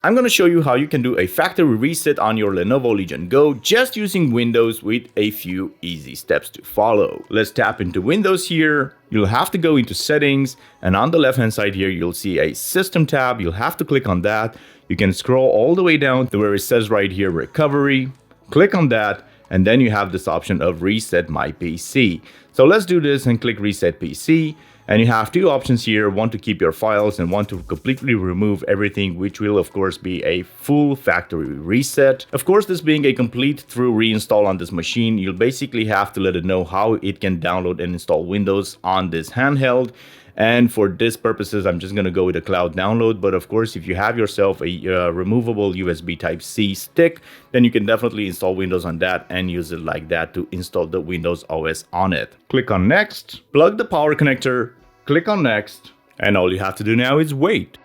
I'm going to show you how you can do a factory reset on your Lenovo Legion Go just using Windows with a few easy steps to follow. Let's tap into Windows here. You'll have to go into settings, and on the left hand side here you'll see a system tab. You'll have to click on that. You can scroll all the way down to where it says right here recovery. Click on that, and then you have this option of reset my PC. So let's do this and click reset PC. And you have two options here, one to keep your files and one to completely remove everything, which will of course be a full factory reset. Of course, this being a complete through reinstall on this machine, you'll basically have to let it know how it can download and install Windows on this handheld. And for this purposes, I'm just going to go with a cloud download. But of course, if you have yourself a removable USB Type-C stick, then you can definitely install Windows on that and use it like that to install the Windows OS on it. Click on Next, plug the power connector, click on Next, and all you have to do now is wait.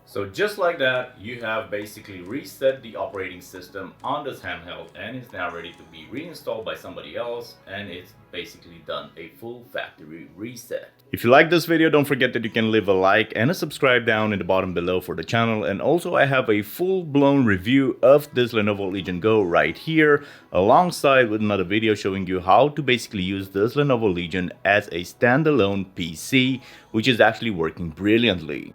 So just like that, you have basically reset the operating system on this handheld and it's now ready to be reinstalled by somebody else, and it's basically done a full factory reset. If you like this video, don't forget that you can leave a like and a subscribe down in the bottom below for the channel. And also I have a full-blown review of this Lenovo Legion Go right here, alongside with another video showing you how to basically use this Lenovo Legion as a standalone PC, which is actually working brilliantly.